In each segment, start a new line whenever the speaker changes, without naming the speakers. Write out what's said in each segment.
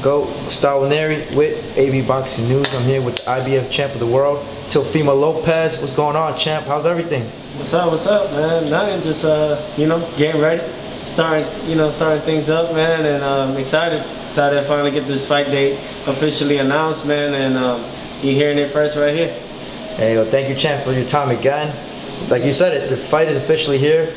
GOAT Gustavo Neri with AB Boxing News. I'm here with the IBF champ of the world, Teofimo Lopez. What's going on, champ? How's everything?
What's up, man? Nothing, just getting ready, starting things up, man, and excited to finally get this fight date officially announced, man, and you're hearing it first right here.
Hey, well, thank you, champ, for your time again. Like you said, the fight is officially here.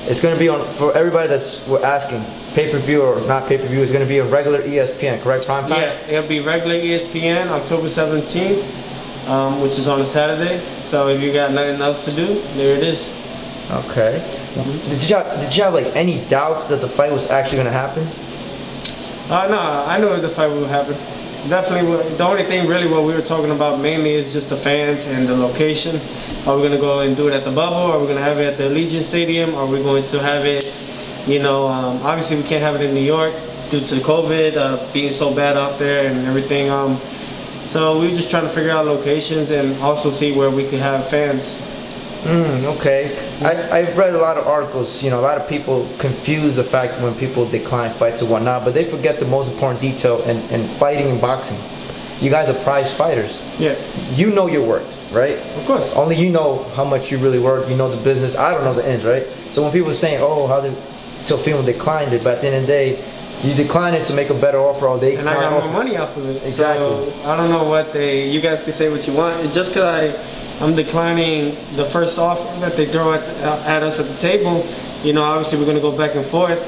It's going to be on, for everybody we're asking, pay-per-view or not pay-per-view, it's going to be a regular ESPN, correct? Prime time?
Yeah, it'll be regular ESPN, October 17th, which is on a Saturday. So if you got nothing else to do, there it is.
Okay. Did you have like any doubts that the fight was actually going to happen?
No, I knew the fight would happen. Definitely, the only thing really what we were talking about mainly is just the fans and the location. Are we going to go and do it at the Bubble? Are we going to have it at the Allegiant Stadium? Are we going to have it, obviously we can't have it in New York due to COVID being so bad out there and everything. So we were just trying to figure out locations and also see where we could have fans.
Okay. I've read a lot of articles, a lot of people confuse the fact when people decline fights or whatnot, but they forget the most important detail in fighting and boxing. You guys are prize fighters.
Yeah. You
know your worth, right?
Of course.
Only you know how much you really work, you know the business. I don't know the ends, right? So when people are saying, oh, how did Teofimo declined it, but at the end of the day, you declined it to make a better offer all day.
And I got more money off of it.
Exactly.
So I don't know what you guys can say what you want. Just because I'm declining the first offer that they throw at us at the table, obviously we're going to go back and forth.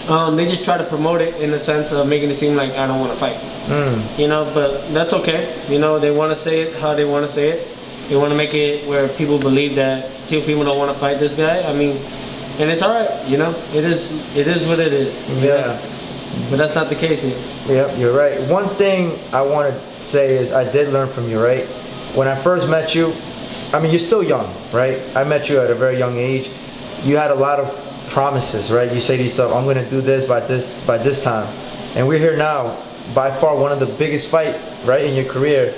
They just try to promote it in the sense of making it seem like I don't want to fight. But that's okay. They want to say it how they want to say it. They want to make it where people believe that Teofimo don't want to fight this guy. I mean, and it's all right. It is what it is.
Yeah.
But that's not the case here.
Yep, you're right. One thing I want to say is I did learn from you, right? When I first met you, I mean, you're still young, right? I met you at a very young age. You had a lot of promises, right? You say to yourself, I'm going to do this by this time. And we're here now, by far one of the biggest fight, right, in your career.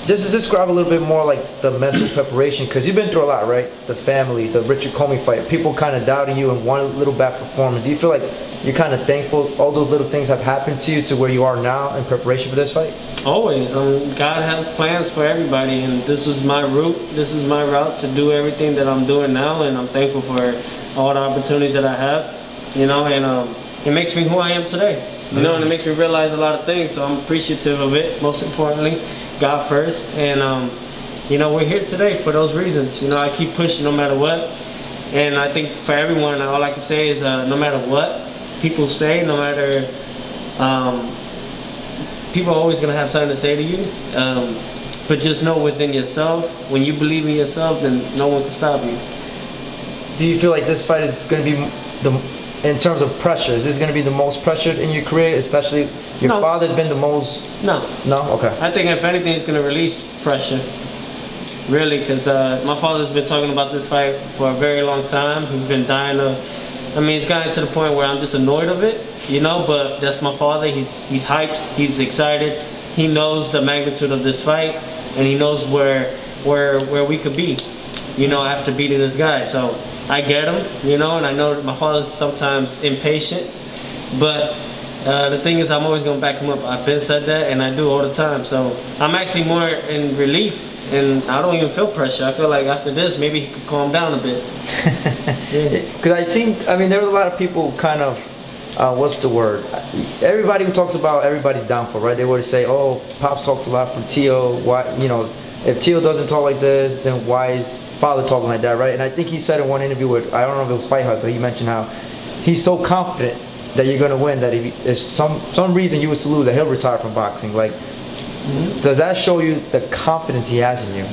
Just to describe a little bit more like the mental preparation, because you've been through a lot, right? The family, the Richard Comey fight, people kind of doubting you in one little bad performance. Do you feel like you're kind of thankful all those little things have happened to you to where you are now in preparation for this fight?
Always. God has plans for everybody, and this is my route. This is my route to do everything that I'm doing now, and I'm thankful for all the opportunities that I have, and it makes me who I am today, and it makes me realize a lot of things, so I'm appreciative of it, most importantly, God first, and we're here today for those reasons. I keep pushing no matter what, and I think for everyone, all I can say is no matter what people say, no matter, people are always going to have something to say to you, but just know within yourself, when you believe in yourself, then no one can stop you.
Do you feel like this fight is going to be, in terms of pressure, is this going to be the most pressured in your career, especially your father's been the most?
No. No?
Okay.
I think if anything, it's going to release pressure, really, because my father's been talking about this fight for a very long time. He's been dying to, it's gotten to the point where I'm just annoyed of it, but that's my father. He's hyped, he's excited, he knows the magnitude of this fight, and he knows where we could be, after beating this guy. So I get him, and I know that my father's sometimes impatient, but the thing is, I'm always going to back him up. I've been said that, and I do all the time. So I'm actually more in relief, and I don't even feel pressure. I feel like after this, maybe he could calm down a bit.
Because there was a lot of people kind of, what's the word? Everybody who talks about everybody's downfall, right? They would say, oh, Pops talks a lot from Teo. Why, if Teo doesn't talk like this, then why is Father talking like that, right? And I think he said in one interview with, I don't know if it was Fight Hut, but he mentioned how he's so confident that you're gonna win that if some reason you were to lose, that he'll retire from boxing. Like, does that show you the confidence he has in you?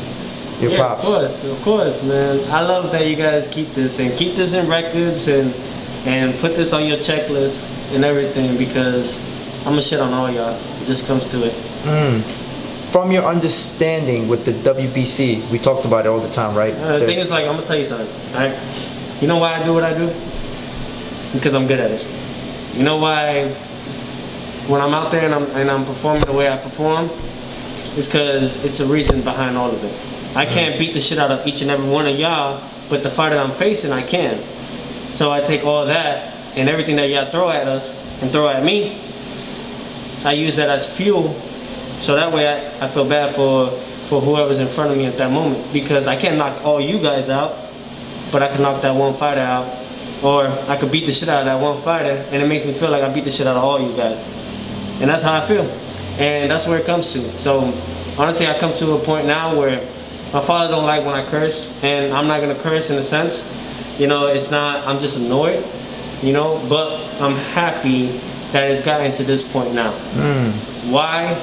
Your Pops?
Of course, man. I love that you guys keep this in records and put this on your checklist and everything, because I'm gonna shit on all y'all. It just comes to it.
From your understanding with the WBC, we talked about it all the time, right?
The thing is, like, I'm gonna tell you something. Right? You know why I do what I do? Because I'm good at it. You know why? When I'm out there and I'm performing the way I perform, it's because it's a reason behind all of it. I can't beat the shit out of each and every one of y'all, but the fighter I'm facing, I can. So I take all that and everything that y'all throw at us and throw at me, I use that as fuel, so that way I feel bad for whoever's in front of me at that moment, because I can't knock all you guys out, but I can knock that one fighter out, or I could beat the shit out of that one fighter, and it makes me feel like I beat the shit out of all you guys, and that's how I feel, and that's where it comes to. So honestly, I come to a point now where my father don't like when I curse, and I'm not gonna curse in a sense. You know, it's not, I'm just annoyed, you know, but I'm happy that it's gotten to this point now. Why?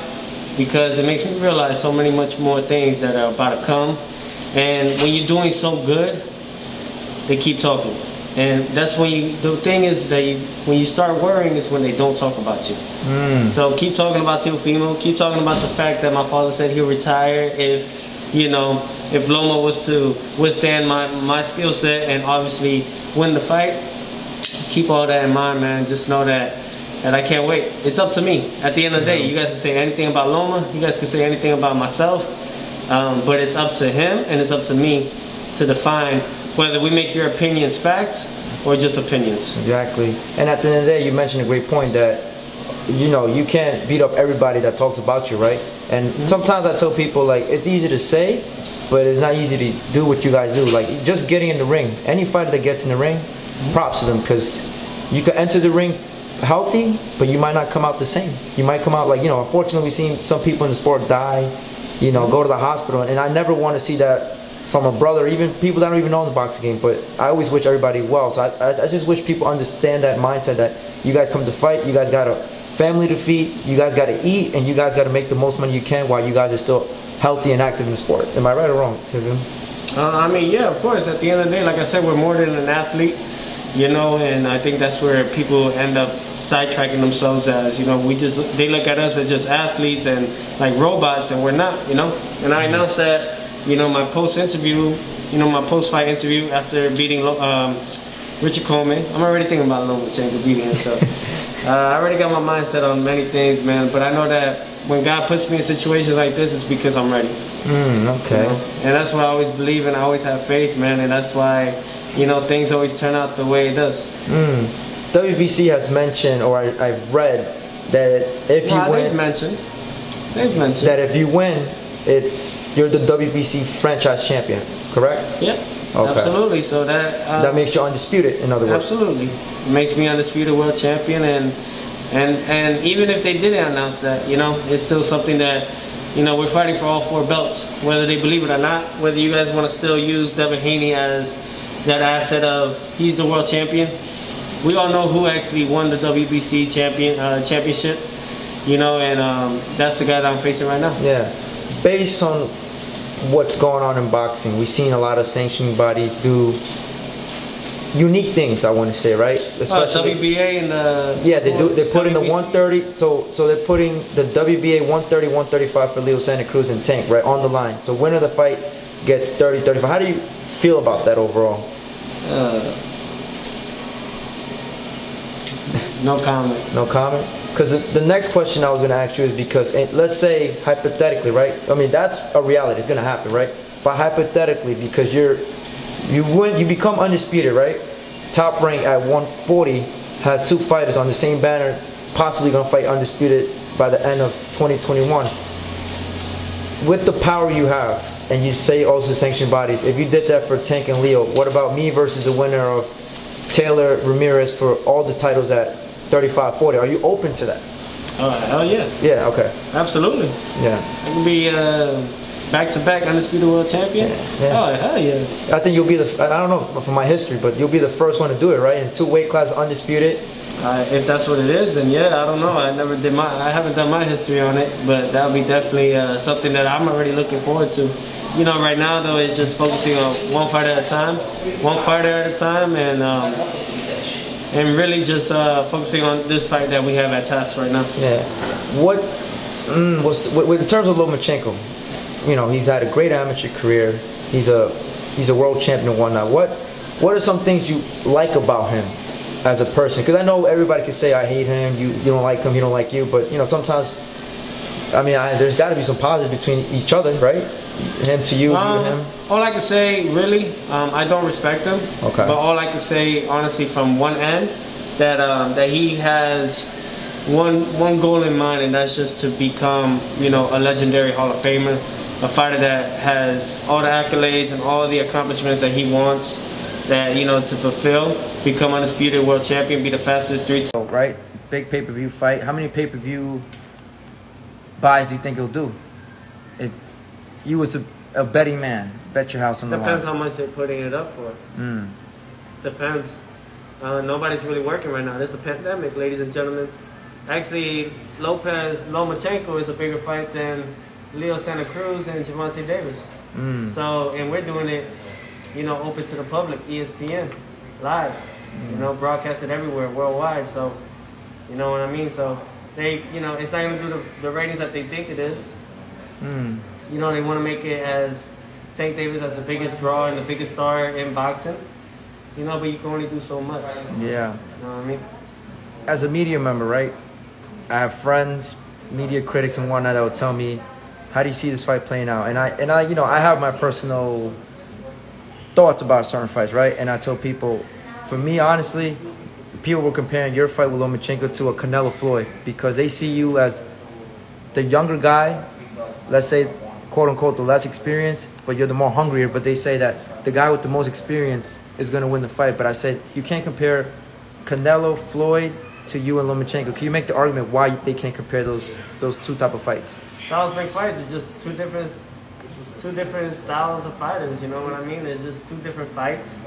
Because it makes me realize so much more things that are about to come. And when you're doing so good, they keep talking. And that's when the thing is that when you start worrying is when they don't talk about you. So keep talking about Teofimo, keep talking about the fact that my father said he'll retire if, you know, if Loma was to withstand my skill set and obviously win the fight. Keep all that in mind, man. Just know that I can't wait. It's up to me. At the end of the day, you guys can say anything about Loma, you guys can say anything about myself, but it's up to him and it's up to me to define whether we make your opinions facts or just opinions.
Exactly. And at the end of the day, you mentioned a great point that, you know, you can't beat up everybody that talks about you, right? And sometimes I tell people, like, it's easy to say, but it's not easy to do what you guys do. Like, just getting in the ring. Any fighter that gets in the ring, props to them, because you can enter the ring healthy, but you might not come out the same. You might come out like, you know, unfortunately we've seen some people in the sport die, you know, go to the hospital, and I never want to see that from a brother, even people that don't even know in the boxing game, but I always wish everybody well. So I just wish people understand that mindset that you guys come to fight, you guys got a family to feed, you guys got to eat, and you guys got to make the most money you can while you guys are still healthy and active in the sport. Am I right or wrong, Teofimo?
I mean, yeah, of course. At the end of the day, like I said, we're more than an athlete, you know, and I think that's where people end up sidetracking themselves as, you know, they look at us as just athletes and like robots, and we're not, you know. And I announced that, you know, my post-fight interview after beating Richard Coleman. I'm already thinking about Lomachenko beating him, so I already got my mindset on many things, man. But I know that when God puts me in situations like this, it's because I'm ready.
Okay.
You know? And that's what I always believe in. I always have faith, man, and that's why, you know, things always turn out the way it does.
WBC has mentioned, or I've read, that if you win...
They've mentioned.
That if you win, you're the WBC franchise champion, correct?
Yeah, okay. Absolutely. So
that makes you undisputed, in other words.
Absolutely. It makes me undisputed world champion, and even if they didn't announce that, you know, it's still something that, you know, we're fighting for all 4 belts, whether they believe it or not, whether you guys want to still use Devin Haney as that asset of he's the world champion. We all know who actually won the WBC championship, you know, and that's the guy that I'm facing right now.
Yeah. Based on what's going on in boxing, we've seen a lot of sanctioning bodies do unique things, I want to say, right?
Especially WBA and the...
Yeah, they put in the 130, so they're putting the WBA 130, 135 for Leo Santa Cruz and Tank, right, on the line. So winner of the fight gets 30, 35. How do you feel about that overall?
No comment.
No comment? Because the next question I was going to ask you is because, let's say, hypothetically, right? I mean, that's a reality. It's going to happen, right? But hypothetically, because you become undisputed, right? Top rank at 140 has 2 fighters on the same banner, possibly going to fight undisputed by the end of 2021. With the power you have, and you say also sanctioned bodies, if you did that for Tank and Leo, what about me versus the winner of Taylor Ramirez for all the titles at 35-40? Are you open to that?
Hell yeah.
Yeah, okay.
Absolutely.
Yeah.
I can be back-to-back undisputed world champion.
Yeah.
Oh, hell yeah.
I think you'll be I don't know from my history, but you'll be the first one to do it, right? In 2 weight classes, undisputed.
If that's what it is, then yeah, I don't know. I haven't done my history on it, but that'll be definitely something that I'm already looking forward to. You know, right now though, it's just focusing on one fighter at a time, and really just focusing on this fight that we have at TAS right now.
Yeah. In terms of Lomachenko, you know, he's had a great amateur career. He's a world champion and whatnot. What are some things you like about him as a person? Because I know everybody can say I hate him, you don't like him, he don't like you, but you know, sometimes, I mean, there's got to be some positive between each other, right? Him to you, you to him.
All I can say, really, I don't respect him. Okay. But all I can say, honestly, from one end, that he has one goal in mind, and that's just to become, you know, a legendary Hall of Famer, a fighter that has all the accolades and all the accomplishments that he wants, that, you know, to fulfill, become undisputed world champion, be the fastest
right? Big pay-per-view fight. How many pay-per-view buys do you think he'll do? If you was a betting man, bet your house on the line.
Depends how much they're putting it up for. Depends. Nobody's really working right now. There's a pandemic, ladies and gentlemen. Actually, Lomachenko is a bigger fight than Leo Santa Cruz and Gervonta Davis. So, and we're doing it, you know, open to the public, ESPN, live, you know, broadcasted everywhere, worldwide. So, you know what I mean? So, they, you know, it's not going to do the ratings that they think it is. You know, they want to make it as Tank Davis as the biggest draw and the biggest star in boxing. You know, but you can only do so much.
Yeah.
You know what I mean?
As a media member, right, I have friends, media critics and whatnot that will tell me, how do you see this fight playing out? And I, you know, I have my personal thoughts about certain fights, right? And I tell people, for me, honestly, people were comparing your fight with Lomachenko to a Canelo Floyd because they see you as the younger guy, let's say, quote unquote, the less experienced, but you're the more hungrier. But they say that the guy with the most experience is going to win the fight. But I said, you can't compare Canelo, Floyd to you and Lomachenko. Can you make the argument why they can't compare those two type of fights?
Styles make fights. It's just two different styles of fighters. You know what I mean? It's just two different fights.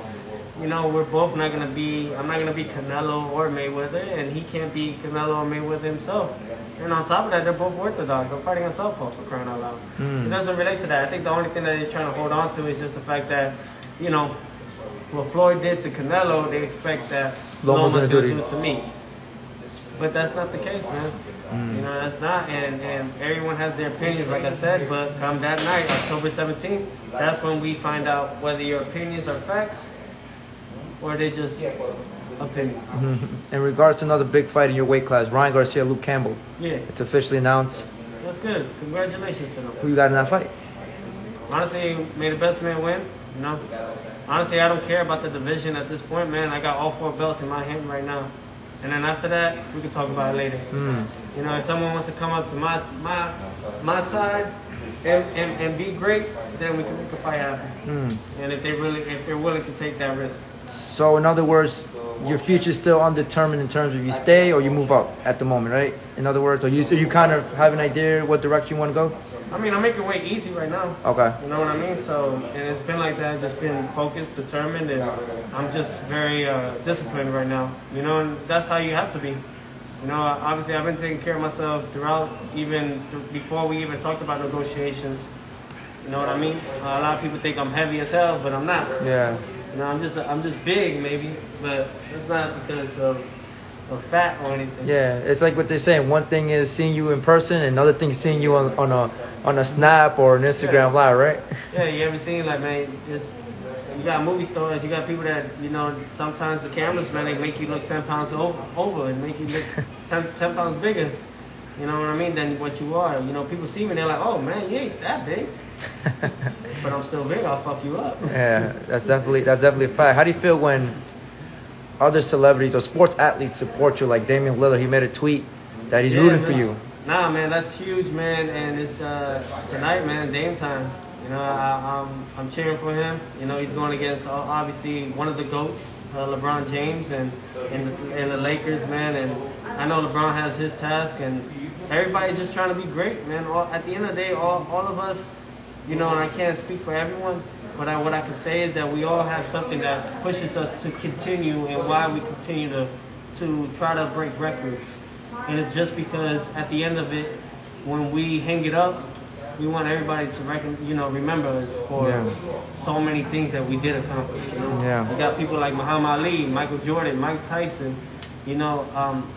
You know, we're both not gonna be. I'm not gonna be Canelo or Mayweather, and he can't be Canelo or Mayweather himself. And on top of that, they're both orthodox. I'm fighting a southpaw, for crying out loud. It doesn't relate to that. I think the only thing that they're trying to hold on to is just the fact that, you know, what Floyd did to Canelo, they expect that Loma's gonna do it to me. But that's not the case, man. You know, that's not. And everyone has their opinions, like I said. But come that night, October 17th, that's when we find out whether your opinions are facts or they just opinions.
In regards to another big fight in your weight class, Ryan Garcia, Luke Campbell.
Yeah.
It's officially announced.
That's good. Congratulations to them.
Who you got in that fight?
Honestly, may the best man win. You know, honestly, I don't care about the division at this point, man. I got all 4 belts in my hand right now. And then after that, we can talk about it later. You know, if someone wants to come up to my side and be great, then we can make a fight happen. And if they're willing to take that risk.
So in other words, your future is still undetermined in terms of you stay or you move up at the moment, right? In other words, are you kind of have an idea what direction you want to go?
I mean, I'm making weight easy right now.
Okay.
You know what I mean? So, and it's been like that. It's just been focused, determined, and I'm just very disciplined right now. You know, and that's how you have to be. You know, obviously I've been taking care of myself throughout, even before we even talked about negotiations. You know what I mean? A lot of people think I'm heavy as hell, but I'm not.
Yeah.
You know, I'm just big maybe, but it's not because of fat or anything.
Yeah, it's like what they're saying. One thing is seeing you in person, and another thing is seeing you on a Snap or an Instagram Live, right?
Yeah, you ever seen, like, man, you got movie stars, you got people that, you know, sometimes the cameras, man, they make you look 10 pounds over and make you look 10 pounds bigger, you know what I mean, than what you are. You know, people see me and they're like, oh, man, you ain't that big. But I'm still big, I'll fuck you up.
Yeah, that's definitely a fact. How do you feel when other celebrities or sports athletes support you, like Damian Lillard? He made a tweet that he's rooting for you.
Nah, man, that's huge, man, and it's tonight, man, Dame time. You know, I'm cheering for him. You know, he's going against obviously one of the GOATs, LeBron James, and the Lakers, man. And I know LeBron has his task, and everybody's just trying to be great, man. At the end of the day, all of us, you know, and I can't speak for everyone, but what I can say is that we all have something that pushes us to continue, and why we continue to try to break records. And it's just because at the end of it, when we hang it up, we want everybody to remember us for so many things that we did accomplish. You know?
Yeah.
You got people like Muhammad Ali, Michael Jordan, Mike Tyson. You know,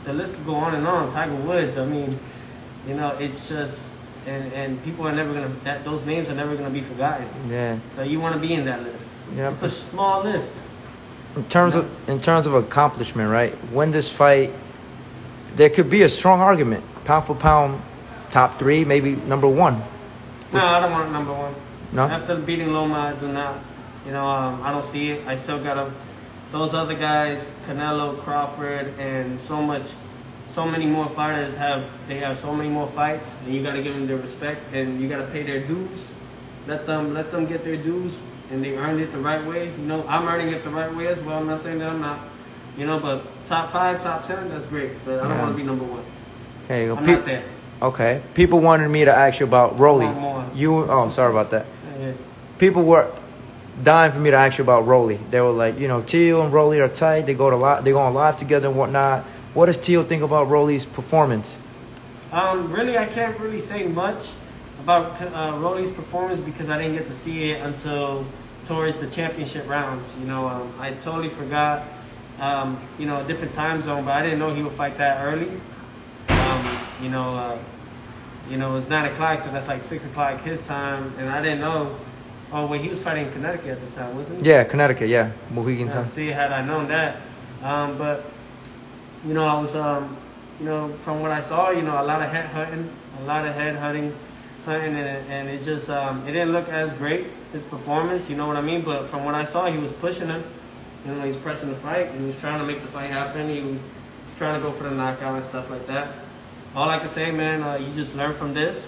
the list could go on and on. Tiger Woods. I mean, you know, it's just, and people are never gonna. Those names are never gonna be forgotten.
Yeah.
So you want to be in that list.
Yeah.
It's a small list.
In terms of accomplishment, right? When this fight, there could be a strong argument, pound for pound, top 3, maybe number 1.
No, I don't want number 1.
No?
After beating Loma, I do not. You know, I don't see it. I still got those other guys, Canelo, Crawford, and so so many more fighters have so many more fights, and you got to give them their respect, and you got to pay their dues. Let them get their dues, and they earned it the right way. You know, I'm earning it the right way as well. I'm not saying that I'm not. You know, but top 5, top 10, that's great. But I don't want to be number 1.
Okay,
I'm not there.
Okay. People wanted me to ask you about Rolly. Sorry about that.
Yeah.
People were dying for me to ask you about Rolly. They were like, you know, Teo and Rolly are tight. They go on live together and whatnot. What does Teo think about Rolly's performance?
Really, I can't really say much about Rolly's performance because I didn't get to see it until towards the championship rounds. You know, I totally forgot. You know, a different time zone, but I didn't know he would fight that early. You know, it's 9 o'clock, so that's like 6 o'clock his time, and I didn't know. Oh, wait, he was fighting in Connecticut at the time, wasn't he?
Yeah, Connecticut, yeah. Mohegan time.
See, had I known that. But, you know, I was, you know, from what I saw, you know, a lot of head hunting, and it just, it didn't look as great, his performance, you know what I mean? But from what I saw, he was pushing him. You know, he's pressing the fight. He was trying to make the fight happen. He was trying to go for the knockout and stuff like that. All I can say, man, you just learn from this.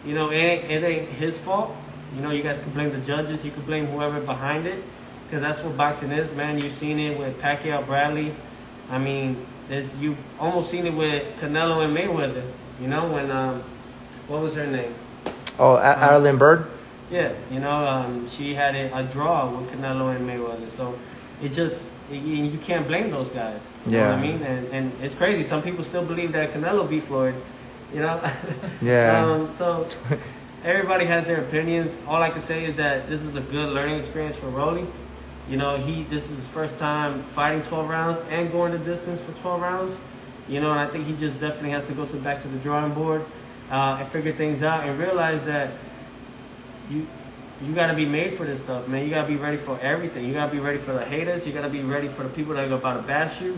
You know, it ain't his fault. You know, you guys can blame the judges. You can blame whoever behind it, because that's what boxing is, man. You've seen it with Pacquiao, Bradley. I mean, you've almost seen it with Canelo and Mayweather. You know, when what was her name?
Oh, Arlen Bird.
Yeah, you know, she had a draw with Canelo and Mayweather. So it just you can't blame those guys. You know what I mean? And it's crazy. Some people still believe that Canelo beat Floyd. You know?
Yeah.
So everybody has their opinions. All I can say is that this is a good learning experience for Rolly. You know, this is his first time fighting 12 rounds and going the distance for 12 rounds. You know, and I think he just definitely has to go back to the drawing board and figure things out and realize that you got to be made for this stuff, man. You got to be ready for everything. You got to be ready for the haters. You got to be ready for the people that are about to bash you.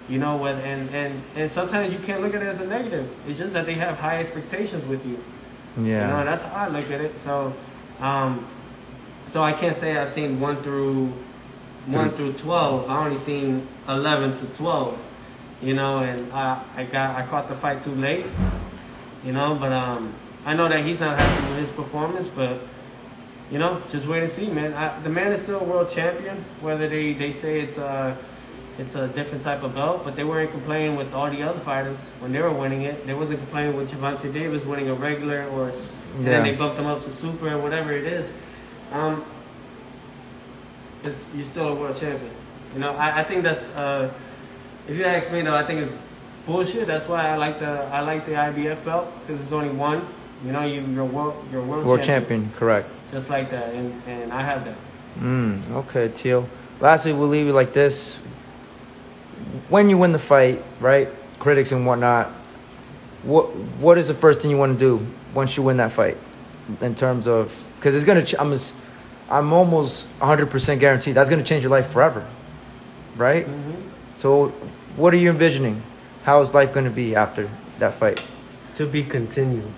You know, and sometimes you can't look at it as a negative. It's just that they have high expectations with you.
Yeah.
You know, and that's how I look at it. So, so I can't say I've seen 1 through 12. I only seen 11 to 12. You know, and I caught the fight too late. You know, but I know that he's not happy with his performance, but you know, just wait and see, man. The man is still a world champion. Whether they say it's a different type of belt, but they weren't complaining with all the other fighters when they were winning it. They wasn't complaining with Gervonta Davis winning a regular and then they bumped him up to super or whatever it is. You're still a world champion. You know, I think that's if you ask me though, I think it's bullshit. That's why I like the IBF belt, because it's only one. You know, you're world champion.
Correct.
Just like that, and I have that.
Okay, Teo. Lastly, we'll leave you like this. When you win the fight, right, critics and whatnot, what is the first thing you want to do once you win that fight? In terms of, because it's gonna, I'm almost 100% guaranteed that's gonna change your life forever, right? Mm-hmm. So, what are you envisioning? How is life gonna be after that fight?
To be continued.